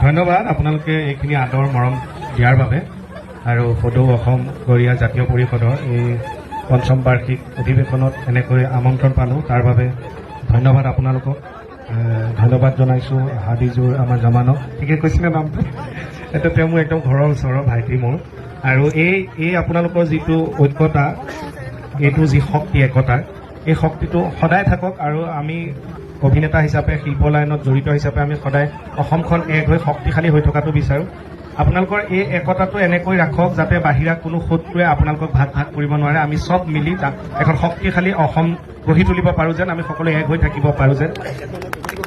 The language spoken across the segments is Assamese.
ধন্যবাদ আপোনালোকে এইখিনি আদৰ মৰম দিয়াৰ বাবে আৰু সদৌ অসম গৰিয়া জাতীয় পৰিষদৰ এই পঞ্চম বাৰ্ষিক অধিৱেশনত এনেকৈ আমন্ত্ৰণ পালোঁ তাৰ বাবে ধন্যবাদ আপোনালোকক ধন্যবাদ জনাইছোঁ হাদিজুৰ আমাৰ জমানক ঠিকে কৈছিলে নামটো এটা তেওঁ মোৰ একদম ঘৰৰ ওচৰৰ ভাইটি মোৰ আৰু এই আপোনালোকৰ যিটো ঐক্যতা এইটো যি শক্তি একতাৰ এই শক্তিটো সদায় থাকক আৰু আমি অভিনেতা হিচাপে শিল্প লাইনত জড়িত হিচাপে আমি সদায় অসমখন এক হৈ শক্তিশালী হৈ থকাটো বিচাৰোঁ আপোনালোকৰ এই একতাটো এনেকৈ ৰাখক যাতে বাহিৰা কোনো শত্ৰুৱে আপোনালোকক ভাগ কৰিব নোৱাৰে আমি চব মিলি এখন শক্তিশালী অসম গঢ়ি তুলিব পাৰোঁ যেন আমি সকলোৱে এক হৈ থাকিব পাৰোঁ যেন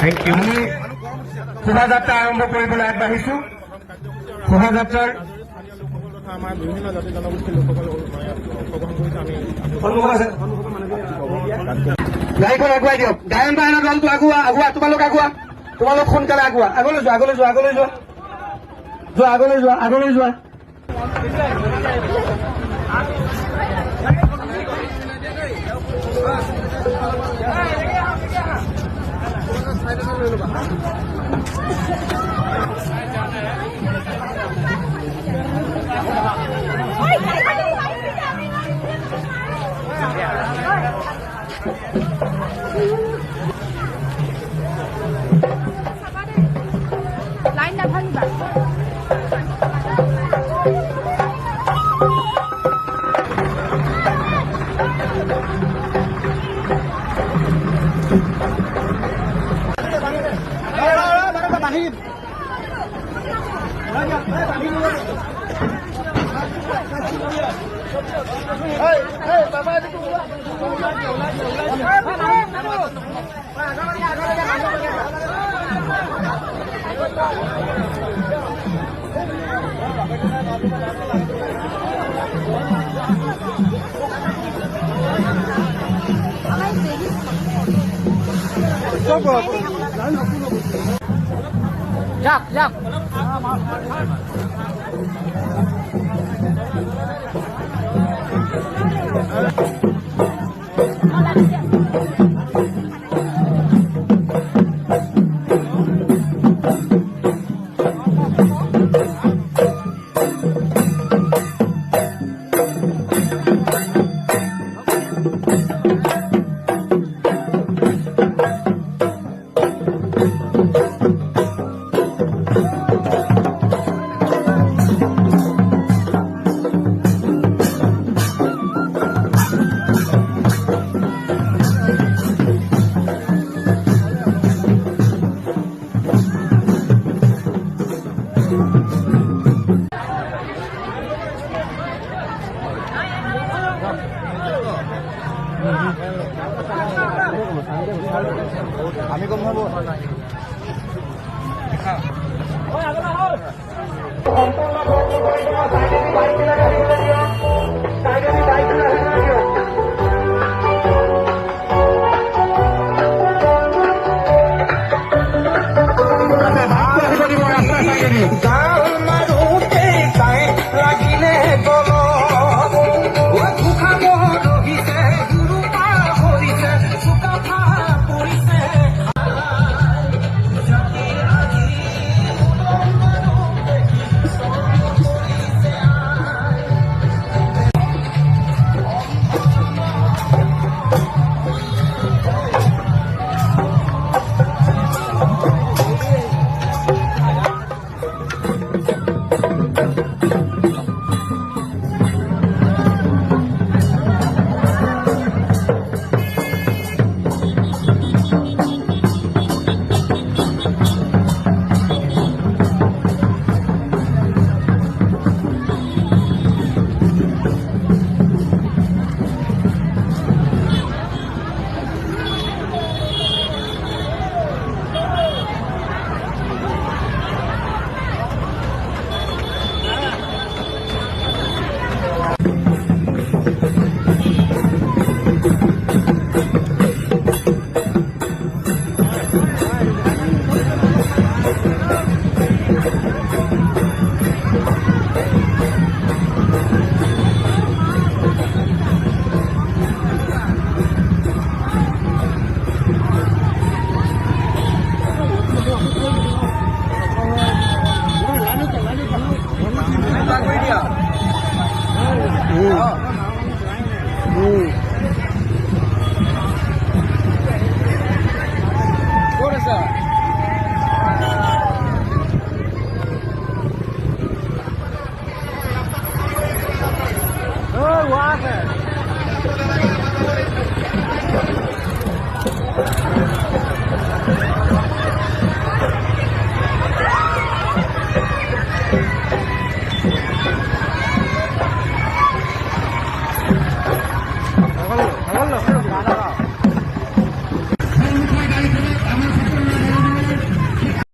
থেংক ইউ শোভাযাত্ৰা আৰম্ভ কৰিবলৈ আগবাঢ়িছোঁ শোভাযাত্ৰাৰ আমাৰ বিভিন্ন জাতি জনগোষ্ঠীৰ লোকসকলে অংশগ্ৰহণ কৰিছে আমি গাড়ীখন আগুৱাই দিয়ক গায়ন বায়নৰ দলটো আগুৱা তোমালোক সোনকালে আগুৱা আগলৈ যোৱা লাইন না ভাঙিবা যাক আমি গম পাব